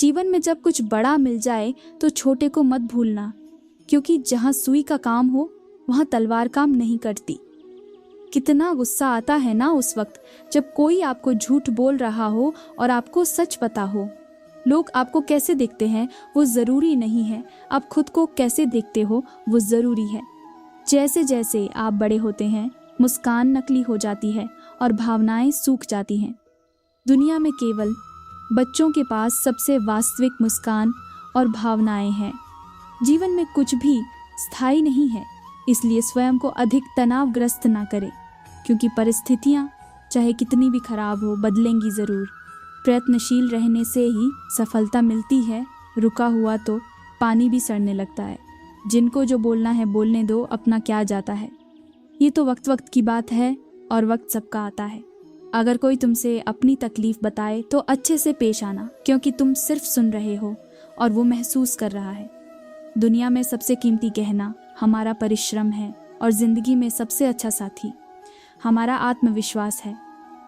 जीवन में जब कुछ बड़ा मिल जाए तो छोटे को मत भूलना, क्योंकि जहाँ सुई का काम हो वहाँ तलवार काम नहीं करती। कितना गुस्सा आता है ना उस वक्त जब कोई आपको झूठ बोल रहा हो और आपको सच पता हो। लोग आपको कैसे देखते हैं वो ज़रूरी नहीं है, आप खुद को कैसे देखते हो वो ज़रूरी है। जैसे जैसे आप बड़े होते हैं मुस्कान नकली हो जाती है और भावनाएं सूख जाती हैं। दुनिया में केवल बच्चों के पास सबसे वास्तविक मुस्कान और भावनाएं हैं। जीवन में कुछ भी स्थायी नहीं है, इसलिए स्वयं को अधिक तनावग्रस्त ना करें, क्योंकि परिस्थितियां चाहे कितनी भी खराब हो बदलेंगी ज़रूर। प्रयत्नशील रहने से ही सफलता मिलती है, रुका हुआ तो पानी भी सड़ने लगता है। जिनको जो बोलना है बोलने दो, अपना क्या जाता है। ये तो वक्त वक्त की बात है और वक्त सबका आता है। अगर कोई तुमसे अपनी तकलीफ बताए तो अच्छे से पेश आना, क्योंकि तुम सिर्फ सुन रहे हो और वो महसूस कर रहा है। दुनिया में सबसे कीमती गहना हमारा परिश्रम है और ज़िंदगी में सबसे अच्छा साथी हमारा आत्मविश्वास है।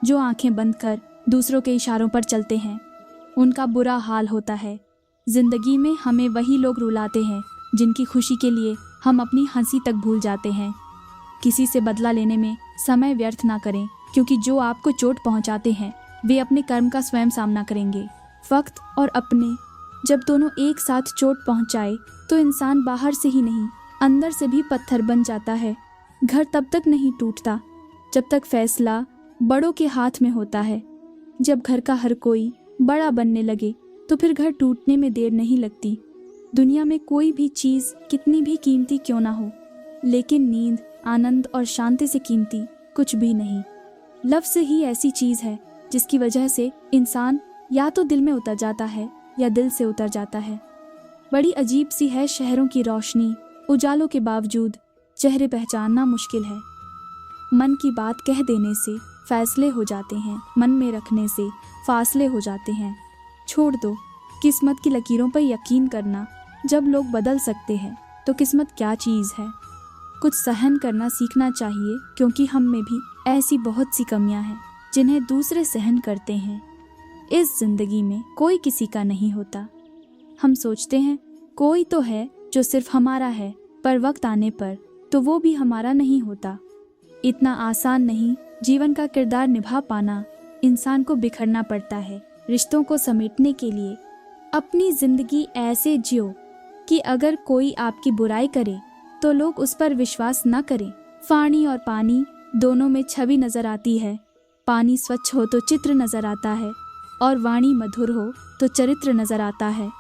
जो आंखें बंद कर दूसरों के इशारों पर चलते हैं उनका बुरा हाल होता है। ज़िंदगी में हमें वही लोग रुलाते हैं जिनकी खुशी के लिए हम अपनी हंसी तक भूल जाते हैं। किसी से बदला लेने में समय व्यर्थ ना करें, क्योंकि जो आपको चोट पहुंचाते हैं वे अपने कर्म का स्वयं सामना करेंगे। वक्त और अपने जब दोनों एक साथ चोट पहुंचाए तो इंसान बाहर से ही नहीं अंदर से भी पत्थर बन जाता है। घर तब तक नहीं टूटता जब तक फैसला बड़ों के हाथ में होता है। जब घर का हर कोई बड़ा बनने लगे तो फिर घर टूटने में देर नहीं लगती। दुनिया में कोई भी चीज़ कितनी भी कीमती क्यों ना हो, लेकिन नींद, आनंद और शांति से कीमती कुछ भी नहीं। लफ्ज़ ही ऐसी चीज़ है जिसकी वजह से इंसान या तो दिल में उतर जाता है या दिल से उतर जाता है। बड़ी अजीब सी है शहरों की रोशनी, उजालों के बावजूद चेहरे पहचानना मुश्किल है। मन की बात कह देने से फैसले हो जाते हैं, मन में रखने से फासले हो जाते हैं। छोड़ दो किस्मत की लकीरों पर यकीन करना। जब लोग बदल सकते हैं तो किस्मत क्या चीज़ है। कुछ सहन करना सीखना चाहिए, क्योंकि हम में भी ऐसी बहुत सी कमियां हैं जिन्हें दूसरे सहन करते हैं। इस जिंदगी में कोई किसी का नहीं होता। हम सोचते हैं कोई तो है जो सिर्फ हमारा है, पर वक्त आने पर तो वो भी हमारा नहीं होता। इतना आसान नहीं जीवन का किरदार निभा पाना। इंसान को बिखरना पड़ता है रिश्तों को समेटने के लिए। अपनी जिंदगी ऐसे जियो कि अगर कोई आपकी बुराई करे तो लोग उस पर विश्वास न करें। पानी और पानी दोनों में छवि नजर आती है। पानी स्वच्छ हो तो चित्र नजर आता है और वाणी मधुर हो तो चरित्र नजर आता है।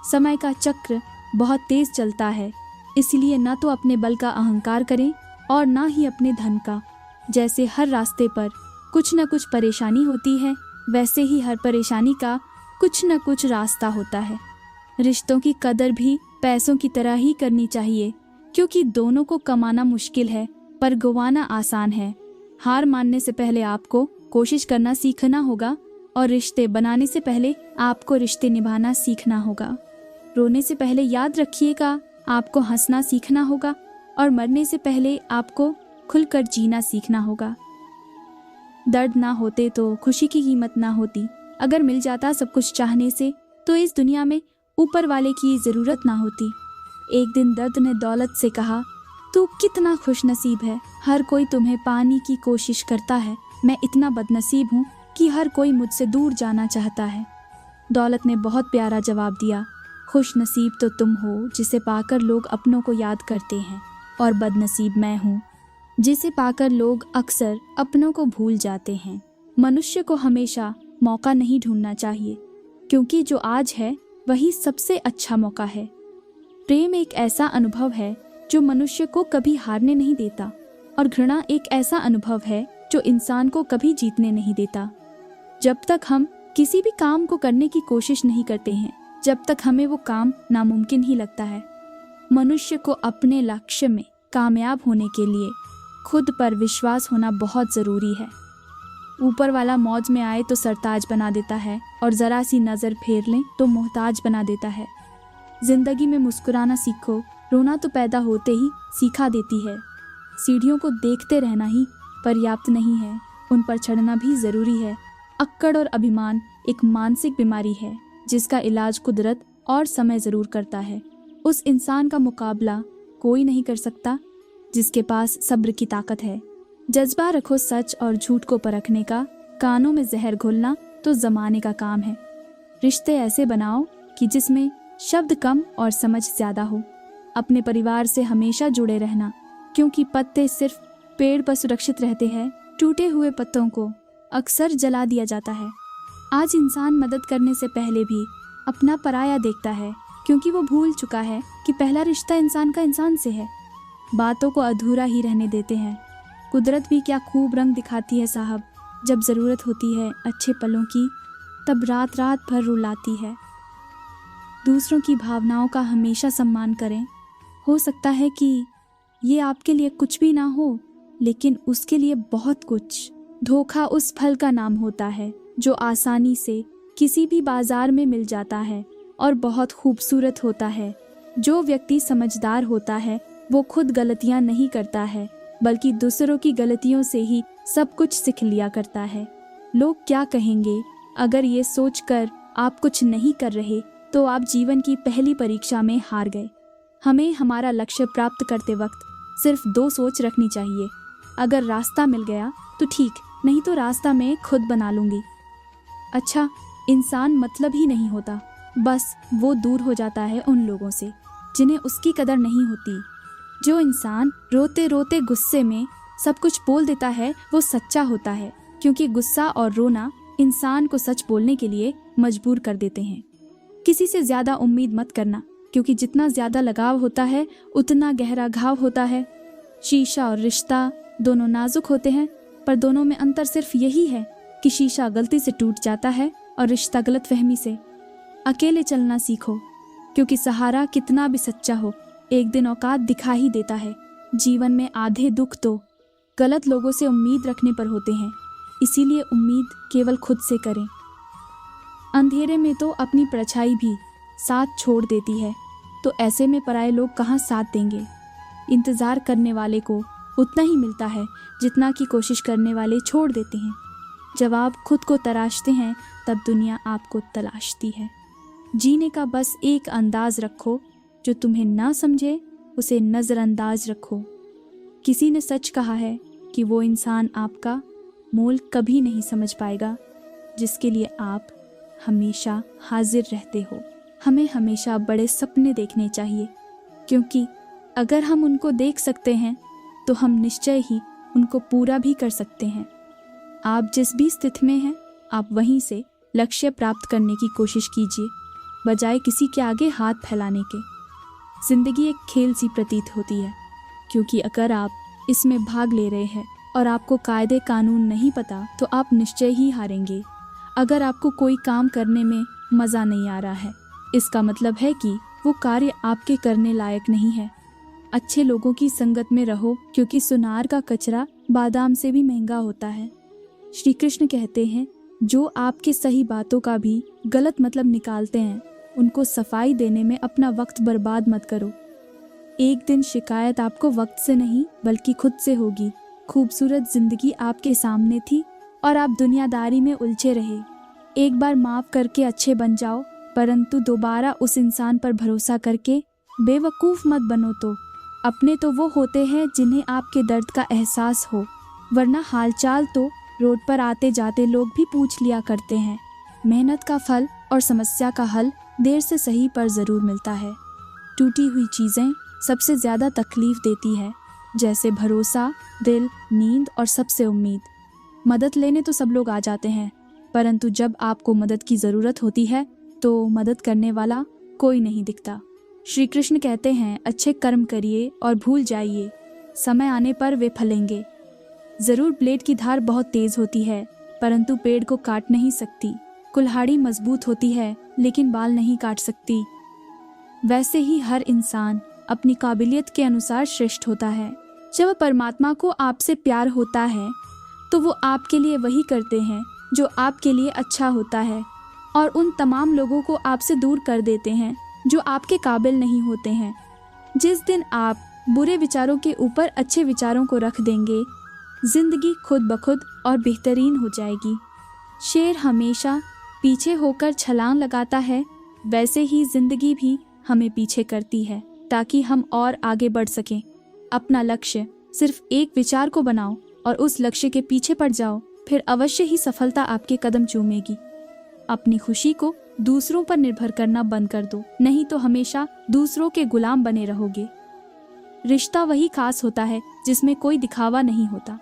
समय का चक्र बहुत तेज चलता है, इसलिए न तो अपने बल का अहंकार करें और ना ही अपने धन का। जैसे हर रास्ते पर कुछ न कुछ परेशानी होती है, वैसे ही हर परेशानी का कुछ न कुछ रास्ता होता है। रिश्तों की कदर भी पैसों की तरह ही करनी चाहिए, क्योंकि दोनों को कमाना मुश्किल है पर गंवाना आसान है। हार मानने से पहले आपको कोशिश करना सीखना होगा और रिश्ते बनाने से पहले आपको रिश्ते निभाना सीखना होगा। रोने से पहले याद रखिएगा आपको हंसना सीखना होगा और मरने से पहले आपको खुलकर जीना सीखना होगा। दर्द ना होते तो खुशी की कीमत ना होती। अगर मिल जाता सब कुछ चाहने से तो इस दुनिया में ऊपर वाले की ज़रूरत ना होती। एक दिन दर्द ने दौलत से कहा, तू कितना खुशनसीब है, हर कोई तुम्हें पाने की कोशिश करता है। मैं इतना बदनसीब हूँ कि हर कोई मुझसे दूर जाना चाहता है। दौलत ने बहुत प्यारा जवाब दिया, खुशनसीब तो तुम हो जिसे पाकर लोग अपनों को याद करते हैं, और बदनसीब मैं हूँ जिसे पाकर लोग अक्सर अपनों को भूल जाते हैं। मनुष्य को हमेशा मौका नहीं ढूंढना चाहिए, क्योंकि जो आज है वही सबसे अच्छा मौका है। प्रेम एक ऐसा अनुभव है जो मनुष्य को कभी हारने नहीं देता, और घृणा एक ऐसा अनुभव है जो इंसान को कभी जीतने नहीं देता। जब तक हम किसी भी काम को करने की कोशिश नहीं करते हैं, जब तक हमें वो काम नामुमकिन ही लगता है। मनुष्य को अपने लक्ष्य में कामयाब होने के लिए खुद पर विश्वास होना बहुत ज़रूरी है। ऊपर वाला मौज में आए तो सरताज बना देता है, और ज़रा सी नज़र फेर लें तो मोहताज बना देता है। ज़िंदगी में मुस्कुराना सीखो, रोना तो पैदा होते ही सीखा देती है। सीढ़ियों को देखते रहना ही पर्याप्त नहीं है, उन पर चढ़ना भी ज़रूरी है। अक्कड़ और अभिमान एक मानसिक बीमारी है जिसका इलाज कुदरत और समय ज़रूर करता है। उस इंसान का मुकाबला कोई नहीं कर सकता जिसके पास सब्र की ताकत है। जज्बा रखो सच और झूठ को परखने का, कानों में जहर घोलना तो ज़माने का काम है। रिश्ते ऐसे बनाओ कि जिसमें शब्द कम और समझ ज़्यादा हो। अपने परिवार से हमेशा जुड़े रहना, क्योंकि पत्ते सिर्फ पेड़ पर सुरक्षित रहते हैं, टूटे हुए पत्तों को अक्सर जला दिया जाता है। आज इंसान मदद करने से पहले भी अपना पराया देखता है, क्योंकि वो भूल चुका है कि पहला रिश्ता इंसान का इंसान से है। बातों को अधूरा ही रहने देते हैं। कुदरत भी क्या खूब रंग दिखाती है साहब। जब ज़रूरत होती है अच्छे पलों की, तब रात रात भर रुलाती है। दूसरों की भावनाओं का हमेशा सम्मान करें। हो सकता है कि ये आपके लिए कुछ भी ना हो, लेकिन उसके लिए बहुत कुछ। धोखा उस फल का नाम होता है जो आसानी से किसी भी बाजार में मिल जाता है और बहुत खूबसूरत होता है। जो व्यक्ति समझदार होता है वो खुद गलतियां नहीं करता है, बल्कि दूसरों की गलतियों से ही सब कुछ सीख लिया करता है। लोग क्या कहेंगे, अगर ये सोचकर आप कुछ नहीं कर रहे तो आप जीवन की पहली परीक्षा में हार गए। हमें हमारा लक्ष्य प्राप्त करते वक्त सिर्फ 2 सोच रखनी चाहिए। अगर रास्ता मिल गया तो ठीक, नहीं तो रास्ता मैं खुद बना लूँगी। अच्छा, इंसान मतलब ही नहीं होता, बस वो दूर हो जाता है उन लोगों से जिन्हें उसकी कदर नहीं होती। जो इंसान रोते रोते गुस्से में सब कुछ बोल देता है वो सच्चा होता है, क्योंकि गुस्सा और रोना इंसान को सच बोलने के लिए मजबूर कर देते हैं। किसी से ज़्यादा उम्मीद मत करना, क्योंकि जितना ज़्यादा लगाव होता है उतना गहरा घाव होता है। शीशा और रिश्ता दोनों नाजुक होते हैं, पर दोनों में अंतर सिर्फ यही है कि शीशा गलती से टूट जाता है और रिश्ता गलतफहमी से। अकेले चलना सीखो, क्योंकि सहारा कितना भी सच्चा हो एक दिन औकात दिखा ही देता है। जीवन में आधे दुख तो गलत लोगों से उम्मीद रखने पर होते हैं, इसीलिए उम्मीद केवल खुद से करें। अंधेरे में तो अपनी परछाई भी साथ छोड़ देती है, तो ऐसे में पराये लोग कहाँ साथ देंगे। इंतज़ार करने वाले को उतना ही मिलता है जितना कि कोशिश करने वाले छोड़ देते हैं। जब आप खुद को तराशते हैं तब दुनिया आपको तलाशती है। जीने का बस एक अंदाज रखो, जो तुम्हें ना समझे उसे नज़रअंदाज रखो। किसी ने सच कहा है कि वो इंसान आपका मोल कभी नहीं समझ पाएगा जिसके लिए आप हमेशा हाजिर रहते हो। हमें हमेशा बड़े सपने देखने चाहिए, क्योंकि अगर हम उनको देख सकते हैं तो हम निश्चय ही उनको पूरा भी कर सकते हैं। आप जिस भी स्थिति में हैं, आप वहीं से लक्ष्य प्राप्त करने की कोशिश कीजिए, बजाय किसी के आगे हाथ फैलाने के। जिंदगी एक खेल सी प्रतीत होती है, क्योंकि अगर आप इसमें भाग ले रहे हैं और आपको कायदे कानून नहीं पता तो आप निश्चय ही हारेंगे। अगर आपको कोई काम करने में मज़ा नहीं आ रहा है, इसका मतलब है कि वो कार्य आपके करने लायक नहीं है। अच्छे लोगों की संगत में रहो, क्योंकि सुनार का कचरा बादाम से भी महंगा होता है। श्री कृष्ण कहते हैं, जो आपके सही बातों का भी गलत मतलब निकालते हैं, उनको सफाई देने में अपना वक्त बर्बाद मत करो। एक दिन शिकायत आपको वक्त से नहीं बल्कि खुद से होगी। खूबसूरत जिंदगी आपके सामने थी और आप दुनियादारी में उलझे रहे। एक बार माफ करके अच्छे बन जाओ, परंतु दोबारा उस इंसान पर भरोसा करके बेवकूफ़ मत बनो। तो अपने तो वो होते हैं जिन्हें आपके दर्द का एहसास हो, वरना हालचाल तो रोड पर आते जाते लोग भी पूछ लिया करते हैं। मेहनत का फल और समस्या का हल देर से सही पर ज़रूर मिलता है। टूटी हुई चीज़ें सबसे ज़्यादा तकलीफ़ देती है, जैसे भरोसा, दिल, नींद और सबसे उम्मीद। मदद लेने तो सब लोग आ जाते हैं, परंतु जब आपको मदद की ज़रूरत होती है तो मदद करने वाला कोई नहीं दिखता। श्री कृष्ण कहते हैं, अच्छे कर्म करिए और भूल जाइए, समय आने पर वे फलेंगे। ज़रूर ब्लेड की धार बहुत तेज़ होती है, परंतु पेड़ को काट नहीं सकती। कुल्हाड़ी मजबूत होती है, लेकिन बाल नहीं काट सकती। वैसे ही हर इंसान अपनी काबिलियत के अनुसार श्रेष्ठ होता है। जब परमात्मा को आपसे प्यार होता है तो वो आपके लिए वही करते हैं जो आपके लिए अच्छा होता है, और उन तमाम लोगों को आपसे दूर कर देते हैं जो आपके काबिल नहीं होते हैं। जिस दिन आप बुरे विचारों के ऊपर अच्छे विचारों को रख देंगे, जिंदगी खुद ब खुद और बेहतरीन हो जाएगी। शेर हमेशा पीछे होकर छलांग लगाता है, वैसे ही जिंदगी भी हमें पीछे करती है ताकि हम और आगे बढ़ सकें। अपना लक्ष्य सिर्फ एक विचार को बनाओ और उस लक्ष्य के पीछे पड़ जाओ, फिर अवश्य ही सफलता आपके कदम चूमेगी। अपनी खुशी को दूसरों पर निर्भर करना बंद कर दो, नहीं तो हमेशा दूसरों के गुलाम बने रहोगे। रिश्ता वही खास होता है जिसमें कोई दिखावा नहीं होता।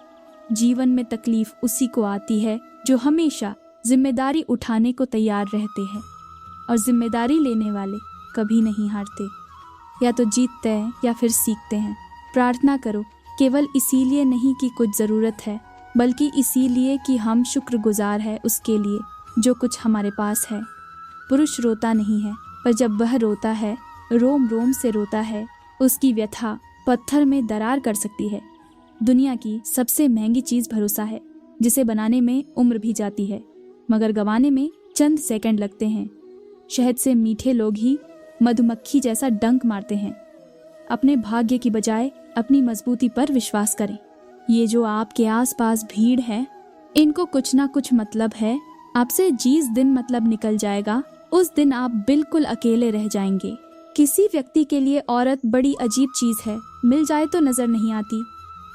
जीवन में तकलीफ उसी को आती है जो हमेशा जिम्मेदारी उठाने को तैयार रहते हैं, और जिम्मेदारी लेने वाले कभी नहीं हारते। या तो जीतते हैं या फिर सीखते हैं। प्रार्थना करो, केवल इसीलिए नहीं कि कुछ ज़रूरत है, बल्कि इसीलिए कि हम शुक्रगुजार है उसके लिए जो कुछ हमारे पास है। पुरुष रोता नहीं है, पर जब वह रोता है, रोम रोम से रोता है, उसकी व्यथा पत्थर में दरार कर सकती है। दुनिया की सबसे महंगी चीज़ भरोसा है, जिसे बनाने में उम्र भी जाती है, मगर गंवाने में चंद सेकंड लगते हैं। शहद से मीठे लोग ही मधुमक्खी जैसा डंक मारते हैं। अपने भाग्य की बजाय अपनी मजबूती पर विश्वास करें। ये जो आपके आसपास भीड़ है, इनको कुछ ना कुछ मतलब है। आपसे जिस दिन मतलब निकल जाएगा, उस दिन आप बिल्कुल अकेले रह जाएंगे। किसी व्यक्ति के लिए औरत बड़ी अजीब चीज़ है। मिल जाए तो नज़र नहीं आती,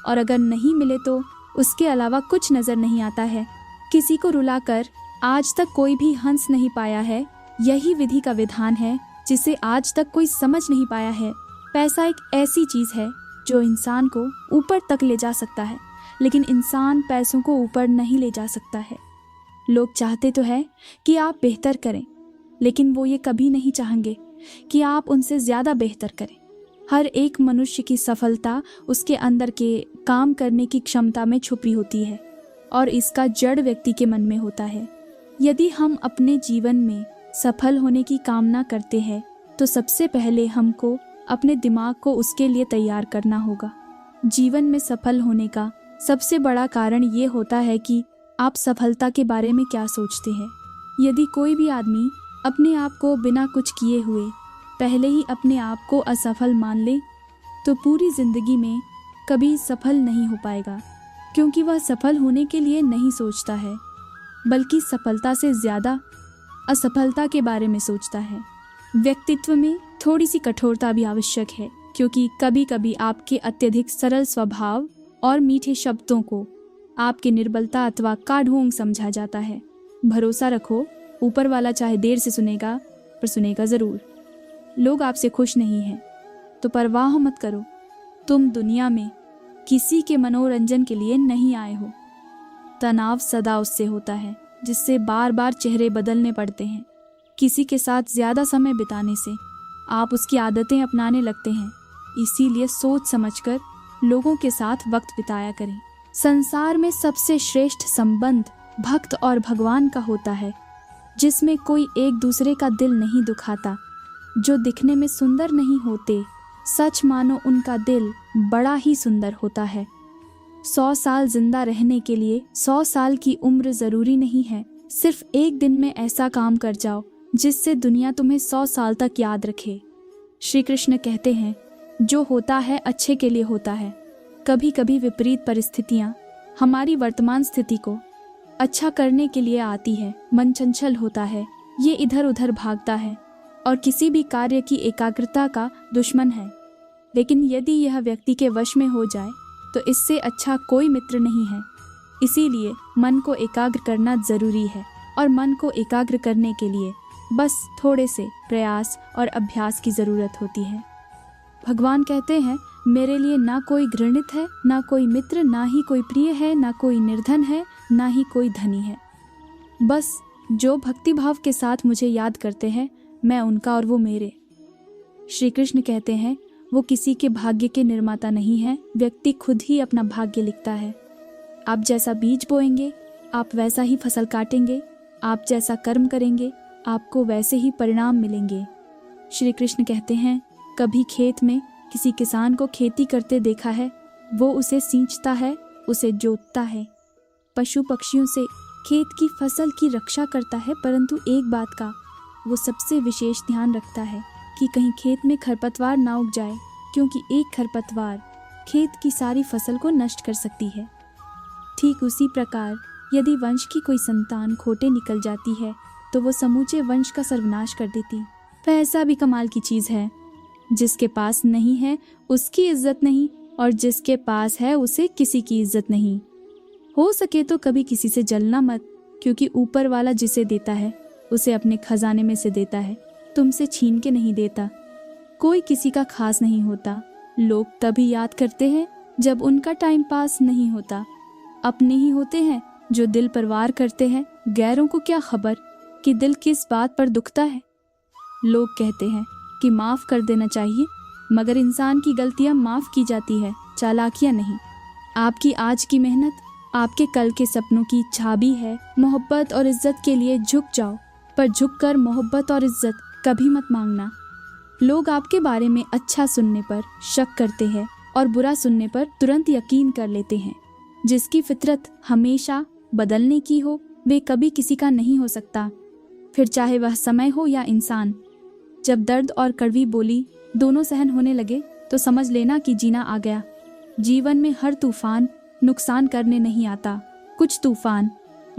और अगर नहीं मिले तो उसके अलावा कुछ नज़र नहीं आता है। किसी को रुलाकर आज तक कोई भी हंस नहीं पाया है। यही विधि का विधान है जिसे आज तक कोई समझ नहीं पाया है। पैसा एक ऐसी चीज़ है जो इंसान को ऊपर तक ले जा सकता है, लेकिन इंसान पैसों को ऊपर नहीं ले जा सकता है। लोग चाहते तो है कि आप बेहतर करें, लेकिन वो ये कभी नहीं चाहेंगे कि आप उनसे ज़्यादा बेहतर करें। हर एक मनुष्य की सफलता उसके अंदर के काम करने की क्षमता में छुपी होती है, और इसका जड़ व्यक्ति के मन में होता है। यदि हम अपने जीवन में सफल होने की कामना करते हैं, तो सबसे पहले हमको अपने दिमाग को उसके लिए तैयार करना होगा। जीवन में सफल होने का सबसे बड़ा कारण ये होता है कि आप सफलता के बारे में क्या सोचते हैं। यदि कोई भी आदमी अपने आप को बिना कुछ किए हुए पहले ही अपने आप को असफल मान ले, तो पूरी जिंदगी में कभी सफल नहीं हो पाएगा, क्योंकि वह सफल होने के लिए नहीं सोचता है, बल्कि सफलता से ज़्यादा असफलता के बारे में सोचता है। व्यक्तित्व में थोड़ी सी कठोरता भी आवश्यक है, क्योंकि कभी कभी आपके अत्यधिक सरल स्वभाव और मीठे शब्दों को आपकी निर्बलता अथवा काढ़ोंग समझा जाता है। भरोसा रखो, ऊपर वाला चाहे देर से सुनेगा, पर सुनेगा ज़रूर। लोग आपसे खुश नहीं हैं तो परवाह मत करो। तुम दुनिया में किसी के मनोरंजन के लिए नहीं आए हो। तनाव सदा उससे होता है जिससे बार बार चेहरे बदलने पड़ते हैं। किसी के साथ ज़्यादा समय बिताने से आप उसकी आदतें अपनाने लगते हैं। इसीलिए सोच समझकर लोगों के साथ वक्त बिताया करें। संसार में सबसे श्रेष्ठ संबंध भक्त और भगवान का होता है, जिसमें कोई एक दूसरे का दिल नहीं दुखाता। जो दिखने में सुंदर नहीं होते, सच मानो उनका दिल बड़ा ही सुंदर होता है। 100 साल जिंदा रहने के लिए 100 साल की उम्र ज़रूरी नहीं है। सिर्फ एक दिन में ऐसा काम कर जाओ जिससे दुनिया तुम्हें 100 साल तक याद रखे। श्री कृष्ण कहते हैं, जो होता है अच्छे के लिए होता है। कभी कभी विपरीत परिस्थितियाँ हमारी वर्तमान स्थिति को अच्छा करने के लिए आती है। मन चंचल होता है, ये इधर उधर भागता है और किसी भी कार्य की एकाग्रता का दुश्मन है। लेकिन यदि यह व्यक्ति के वश में हो जाए तो इससे अच्छा कोई मित्र नहीं है। इसीलिए मन को एकाग्र करना ज़रूरी है, और मन को एकाग्र करने के लिए बस थोड़े से प्रयास और अभ्यास की ज़रूरत होती है। भगवान कहते हैं, मेरे लिए ना कोई घृणित है, ना कोई मित्र, ना ही कोई प्रिय है, ना कोई निर्धन है, ना ही कोई धनी है। बस जो भक्तिभाव के साथ मुझे याद करते हैं, मैं उनका और वो मेरे। श्री कृष्ण कहते हैं, वो किसी के भाग्य के निर्माता नहीं है, व्यक्ति खुद ही अपना भाग्य लिखता है। आप जैसा बीज बोएंगे, आप वैसा ही फसल काटेंगे। आप जैसा कर्म करेंगे, आपको वैसे ही परिणाम मिलेंगे। श्री कृष्ण कहते हैं, कभी खेत में किसी किसान को खेती करते देखा है? वो उसे सींचता है, उसे जोतता है, पशु पक्षियों से खेत की फसल की रक्षा करता है, परंतु एक बात का वो सबसे विशेष ध्यान रखता है कि कहीं खेत में खरपतवार ना उग जाए, क्योंकि एक खरपतवार खेत की सारी फसल को नष्ट कर सकती है। ठीक उसी प्रकार यदि वंश की कोई संतान खोटे निकल जाती है तो वो समूचे वंश का सर्वनाश कर देती। पैसा भी कमाल की चीज़ है। जिसके पास नहीं है उसकी इज्जत नहीं, और जिसके पास है उसे किसी की इज्जत नहीं। हो सके तो कभी किसी से जलना मत, क्योंकि ऊपर वाला जिसे देता है उसे अपने खजाने में से देता है, तुमसे छीन के नहीं देता। कोई किसी का खास नहीं होता। लोग तभी याद करते हैं जब उनका टाइम पास नहीं होता। अपने ही होते हैं जो दिल पर वार करते हैं, गैरों को क्या खबर कि दिल किस बात पर दुखता है। लोग कहते हैं कि माफ़ कर देना चाहिए, मगर इंसान की गलतियां माफ़ की जाती है, चालाकियां नहीं। आपकी आज की मेहनत आपके कल के सपनों की चाबी है। मोहब्बत और इज्जत के लिए झुक जाओ, पर झुककर मोहब्बत और इज्जत कभी मत मांगना। लोग आपके बारे में अच्छा सुनने पर शक करते हैं और बुरा सुनने पर तुरंत यकीन कर लेते हैं। जिसकी फितरत हमेशा बदलने की हो, वे कभी किसी का नहीं हो सकता, फिर चाहे वह समय हो या इंसान। जब दर्द और कड़वी बोली दोनों सहन होने लगे तो समझ लेना कि जीना आ गया। जीवन में हर तूफान नुकसान करने नहीं आता, कुछ तूफान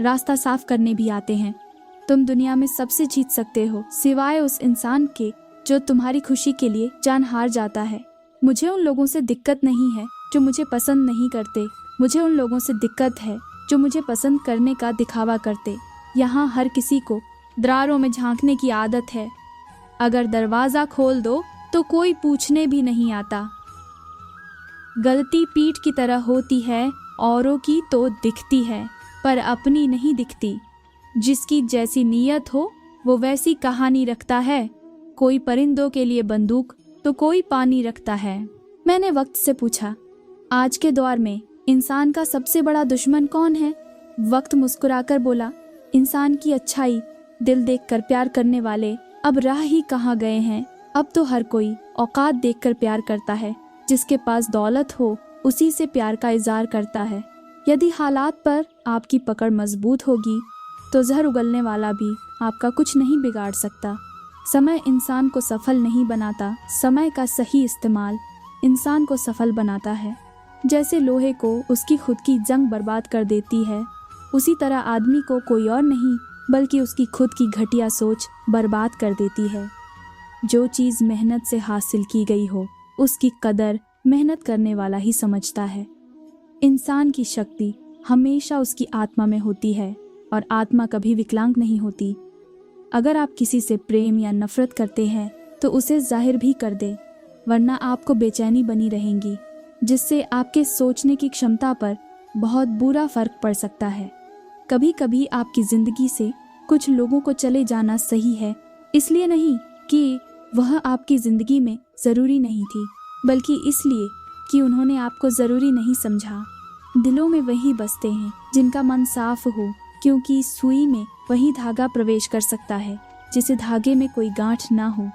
रास्ता साफ करने भी आते हैं। तुम दुनिया में सबसे जीत सकते हो, सिवाय उस इंसान के जो तुम्हारी खुशी के लिए जान हार जाता है। मुझे उन लोगों से दिक्कत नहीं है जो मुझे पसंद नहीं करते, मुझे उन लोगों से दिक्कत है जो मुझे पसंद करने का दिखावा करते। यहाँ हर किसी को दरारों में झांकने की आदत है। अगर दरवाज़ा खोल दो तो कोई पूछने भी नहीं आता। गलती पीठ की तरह होती है, औरों की तो दिखती है, पर अपनी नहीं दिखती। जिसकी जैसी नीयत हो वो वैसी कहानी रखता है। कोई परिंदों के लिए बंदूक तो कोई पानी रखता है। मैंने वक्त से पूछा, आज के दौर में इंसान का सबसे बड़ा दुश्मन कौन है? वक्त मुस्कुराकर बोला, इंसान की अच्छाई। दिल देखकर प्यार करने वाले अब राह ही कहाँ गए हैं। अब तो हर कोई औकात देखकर प्यार करता है। जिसके पास दौलत हो उसी से प्यार का इजहार करता है। यदि हालात पर आपकी पकड़ मजबूत होगी तो जहर उगलने वाला भी आपका कुछ नहीं बिगाड़ सकता। समय इंसान को सफल नहीं बनाता, समय का सही इस्तेमाल इंसान को सफल बनाता है। जैसे लोहे को उसकी खुद की जंग बर्बाद कर देती है, उसी तरह आदमी को कोई और नहीं बल्कि उसकी खुद की घटिया सोच बर्बाद कर देती है। जो चीज़ मेहनत से हासिल की गई हो उसकी कदर मेहनत करने वाला ही समझता है। इंसान की शक्ति हमेशा उसकी आत्मा में होती है और आत्मा कभी विकलांग नहीं होती। अगर आप किसी से प्रेम या नफरत करते हैं तो उसे जाहिर भी कर दे, वरना आपको बेचैनी बनी रहेंगी, जिससे आपके सोचने की क्षमता पर बहुत बुरा फर्क पड़ सकता है। कभी कभी आपकी ज़िंदगी से कुछ लोगों को चले जाना सही है, इसलिए नहीं कि वह आपकी ज़िंदगी में ज़रूरी नहीं थी, बल्कि इसलिए कि उन्होंने आपको ज़रूरी नहीं समझा। दिलों में वही बसते हैं जिनका मन साफ हो, क्योंकि सुई में वही धागा प्रवेश कर सकता है जिसे धागे में कोई गांठ ना हो।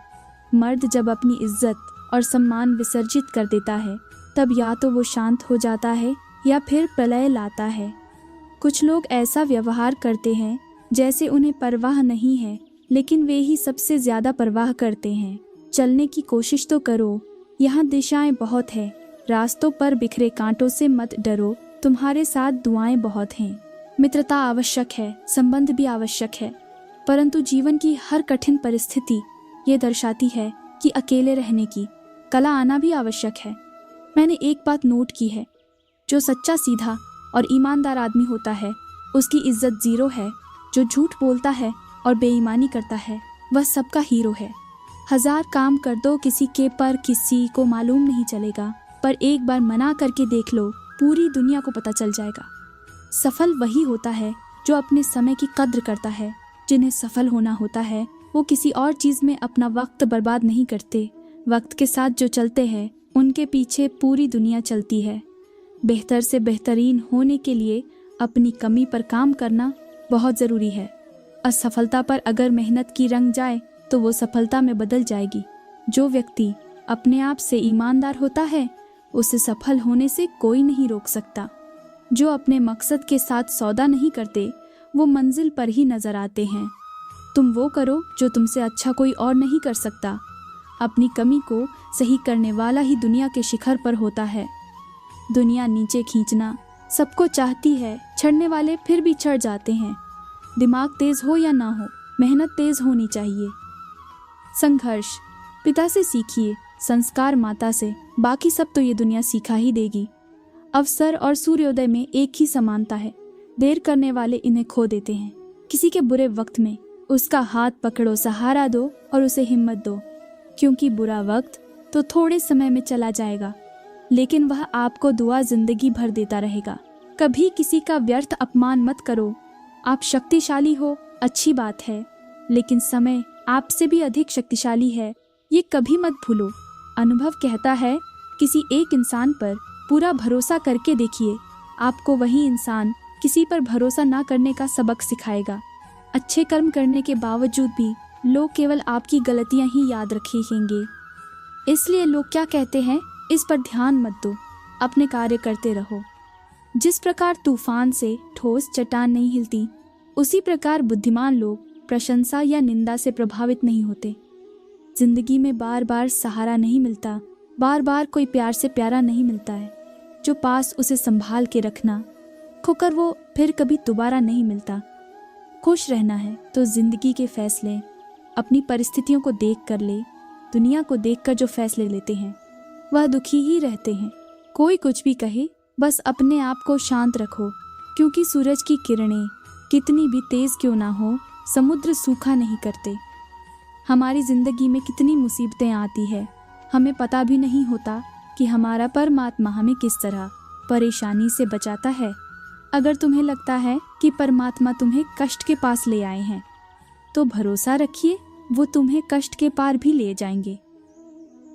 मर्द जब अपनी इज्जत और सम्मान विसर्जित कर देता है तब या तो वो शांत हो जाता है या फिर प्रलय लाता है। कुछ लोग ऐसा व्यवहार करते हैं जैसे उन्हें परवाह नहीं है, लेकिन वे ही सबसे ज़्यादा परवाह करते हैं। चलने की कोशिश तो करो, यहाँ दिशाएं बहुत है। रास्तों पर बिखरे कांटों से मत डरो, तुम्हारे साथ दुआएं बहुत हैं। मित्रता आवश्यक है, संबंध भी आवश्यक है, परंतु जीवन की हर कठिन परिस्थिति ये दर्शाती है कि अकेले रहने की कला आना भी आवश्यक है। मैंने एक बात नोट की है, जो सच्चा, सीधा और ईमानदार आदमी होता है उसकी इज्जत ज़ीरो है। जो झूठ बोलता है और बेईमानी करता है वह सबका हीरो है। 1000 काम कर दो किसी के, पर किसी को मालूम नहीं चलेगा, पर एक बार मना करके देख लो, पूरी दुनिया को पता चल जाएगा। सफल वही होता है जो अपने समय की कद्र करता है। जिन्हें सफल होना होता है वो किसी और चीज़ में अपना वक्त बर्बाद नहीं करते। वक्त के साथ जो चलते हैं उनके पीछे पूरी दुनिया चलती है। बेहतर से बेहतरीन होने के लिए अपनी कमी पर काम करना बहुत ज़रूरी है। असफलता पर अगर मेहनत की रंग जाए तो वो सफलता में बदल जाएगी। जो व्यक्ति अपने आप से ईमानदार होता है उसे सफल होने से कोई नहीं रोक सकता। जो अपने मकसद के साथ सौदा नहीं करते वो मंजिल पर ही नजर आते हैं। तुम वो करो जो तुमसे अच्छा कोई और नहीं कर सकता। अपनी कमी को सही करने वाला ही दुनिया के शिखर पर होता है। दुनिया नीचे खींचना सबको चाहती है, चढ़ने वाले फिर भी चढ़ जाते हैं। दिमाग तेज हो या ना हो, मेहनत तेज होनी चाहिए। संघर्ष पिता से सीखिए, संस्कार माता से, बाकी सब तो ये दुनिया सिखा ही देगी। अवसर और सूर्योदय में एक ही समानता है, देर करने वाले इन्हें खो देते हैं। किसी के बुरे वक्त में उसका हाथ पकड़ो, सहारा दो और उसे हिम्मत दो, क्योंकि बुरा वक्त तो थोड़े समय में चला जाएगा, लेकिन वह आपको दुआ जिंदगी भर देता रहेगा। कभी किसी का व्यर्थ अपमान मत करो। आप शक्तिशाली हो, अच्छी बात है, लेकिन समय आपसे भी अधिक शक्तिशाली है, ये कभी मत भूलो। अनुभव कहता है, किसी एक इंसान पर पूरा भरोसा करके देखिए, आपको वही इंसान किसी पर भरोसा ना करने का सबक सिखाएगा। अच्छे कर्म करने के बावजूद भी लोग केवल आपकी गलतियां ही याद रखेंगे। इसलिए लोग क्या कहते हैं, इस पर ध्यान मत दो, अपने कार्य करते रहो। जिस प्रकार तूफान से ठोस चट्टान नहीं हिलती, उसी प्रकार बुद्धिमान लोग प्रशंसा या निंदा से प्रभावित नहीं होते। जिंदगी में बार बार सहारा नहीं मिलता, बार बार कोई प्यार से प्यारा नहीं मिलता है। जो पास उसे संभाल के रखना, खोकर वो फिर कभी दोबारा नहीं मिलता। खुश रहना है तो जिंदगी के फैसले अपनी परिस्थितियों को देख कर ले। दुनिया को देखकर जो फैसले लेते हैं वह दुखी ही रहते हैं। कोई कुछ भी कहे, बस अपने आप को शांत रखो, क्योंकि सूरज की किरणें कितनी भी तेज क्यों ना हो, समुद्र सूखा नहीं करते। हमारी जिंदगी में कितनी मुसीबतें आती है, हमें पता भी नहीं होता कि हमारा परमात्मा हमें किस तरह परेशानी से बचाता है। अगर तुम्हें लगता है कि परमात्मा तुम्हें कष्ट के पास ले आए हैं, तो भरोसा रखिए, वो तुम्हें कष्ट के पार भी ले जाएंगे।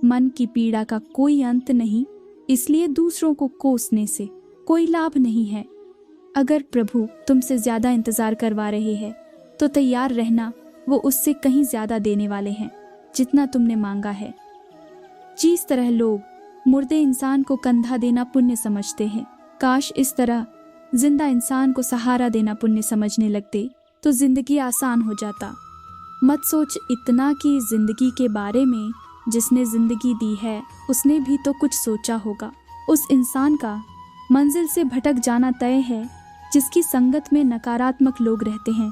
मन की पीड़ा का कोई अंत नहीं, इसलिए दूसरों को कोसने से कोई लाभ नहीं है। अगर प्रभु तुमसे ज्यादा इंतजार करवा रहे हैं, तो तैयार रहना, वो उससे कहीं ज्यादा देने वाले हैं जितना तुमने मांगा है। जिस तरह लोग मुर्दे इंसान को कंधा देना पुण्य समझते हैं, काश इस तरह जिंदा इंसान को सहारा देना पुण्य समझने लगते तो जिंदगी आसान हो जाता। मत सोच इतना कि जिंदगी के बारे में जिसने जिंदगी दी है उसने भी तो कुछ सोचा होगा। उस इंसान का मंजिल से भटक जाना तय है जिसकी संगत में नकारात्मक लोग रहते हैं।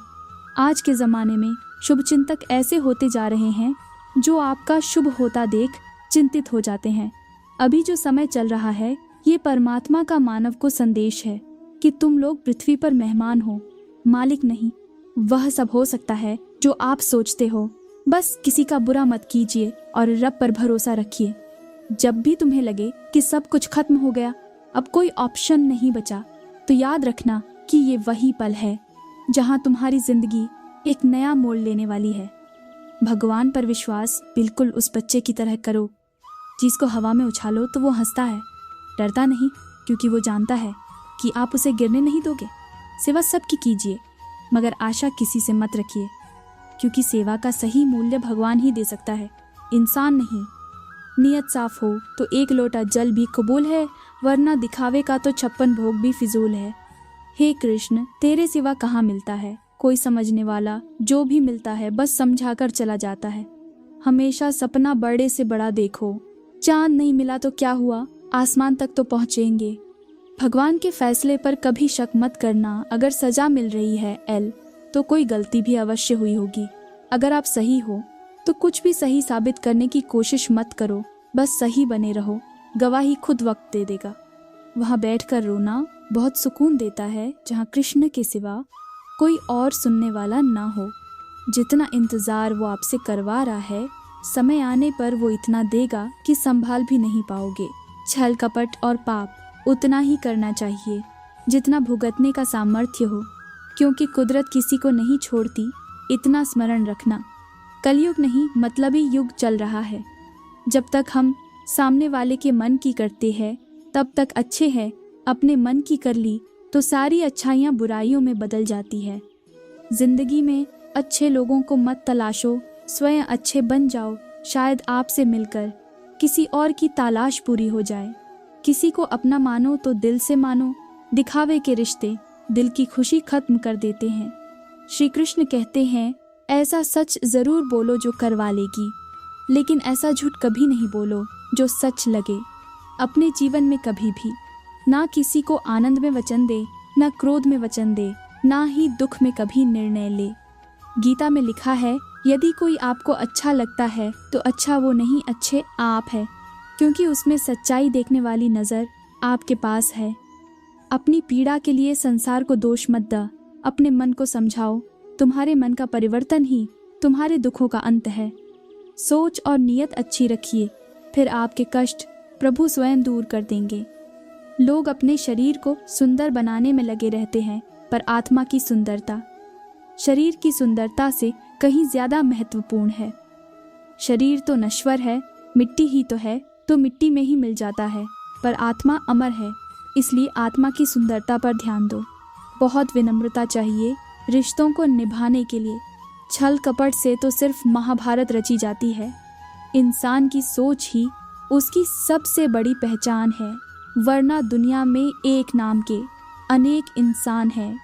आज के ज़माने में शुभचिंतक ऐसे होते जा रहे हैं जो आपका शुभ होता देख चिंतित हो जाते हैं। अभी जो समय चल रहा है, ये परमात्मा का मानव को संदेश है कि तुम लोग पृथ्वी पर मेहमान हो, मालिक नहीं। वह सब हो सकता है जो आप सोचते हो। बस किसी का बुरा मत कीजिए और रब पर भरोसा रखिए। जब भी तुम्हें लगे कि सब कुछ खत्म हो गया, अब कोई ऑप्शन नहीं बचा, तो याद रखना कि ये वही पल है जहां तुम्हारी जिंदगी एक नया मोड़ लेने वाली है। भगवान पर विश्वास बिल्कुल उस बच्चे की तरह करो जिसको हवा में उछालो तो वो हंसता है, डरता नहीं, क्योंकि वो जानता है कि आप उसे गिरने नहीं दोगे। सेवा सबकी कीजिए, मगर आशा किसी से मत रखिए, क्योंकि सेवा का सही मूल्य भगवान ही दे सकता है, इंसान नहीं। नियत साफ हो तो एक लोटा जल भी कबूल है, वरना दिखावे का तो 56 भोग भी फिजूल है। हे कृष्ण, तेरे सिवा कहाँ मिलता है कोई समझने वाला, जो भी मिलता है बस समझा कर चला जाता है। हमेशा सपना बड़े से बड़ा देखो, चांद नहीं मिला तो क्या हुआ, आसमान तक तो पहुँचेंगे। भगवान के फैसले पर कभी शक मत करना। अगर सजा मिल रही है एल, तो कोई गलती भी अवश्य हुई होगी। अगर आप सही हो तो कुछ भी सही साबित करने की कोशिश मत करो, बस सही बने रहो, गवाही खुद वक्त दे देगा। वहाँ बैठकर रोना बहुत सुकून देता है जहाँ कृष्ण के सिवा कोई और सुनने वाला ना हो। जितना इंतज़ार वो आपसे करवा रहा है, समय आने पर वो इतना देगा कि संभाल भी नहीं पाओगे। छल कपट और पाप उतना ही करना चाहिए जितना भुगतने का सामर्थ्य हो, क्योंकि कुदरत किसी को नहीं छोड़ती। इतना स्मरण रखना, कलयुग नहीं मतलबी युग चल रहा है। जब तक हम सामने वाले के मन की करते हैं तब तक अच्छे हैं, अपने मन की कर ली तो सारी अच्छाइयाँ बुराइयों में बदल जाती है। जिंदगी में अच्छे लोगों को मत तलाशो, स्वयं अच्छे बन जाओ। शायद आपसे मिलकर किसी और की तलाश पूरी हो जाए। किसी को अपना मानो तो दिल से मानो, दिखावे के रिश्ते दिल की खुशी खत्म कर देते हैं। श्री कृष्ण कहते हैं, ऐसा सच जरूर बोलो जो करवा लेगी, लेकिन ऐसा झूठ कभी नहीं बोलो जो सच लगे। अपने जीवन में कभी भी ना किसी को आनंद में वचन दे, ना क्रोध में वचन दे, ना ही दुख में कभी निर्णय ले। गीता में लिखा है, यदि कोई आपको अच्छा लगता है तो अच्छा वो नहीं, अच्छे आप है, क्योंकि उसमें सच्चाई देखने वाली नज़र आपके पास है। अपनी पीड़ा के लिए संसार को दोष मत द, अपने मन को समझाओ। तुम्हारे मन का परिवर्तन ही तुम्हारे दुखों का अंत है। सोच और नीयत अच्छी रखिए, फिर आपके कष्ट प्रभु स्वयं दूर कर देंगे। लोग अपने शरीर को सुंदर बनाने में लगे रहते हैं, पर आत्मा की सुंदरता शरीर की सुंदरता से कहीं ज्यादा महत्वपूर्ण है। शरीर तो नश्वर है, मिट्टी ही तो है, तो मिट्टी में ही मिल जाता है, पर आत्मा अमर है, इसलिए आत्मा की सुंदरता पर ध्यान दो। बहुत विनम्रता चाहिए रिश्तों को निभाने के लिए। छल कपट से तो सिर्फ महाभारत रची जाती है। इंसान की सोच ही उसकी सबसे बड़ी पहचान है, वरना दुनिया में एक नाम के अनेक इंसान हैं।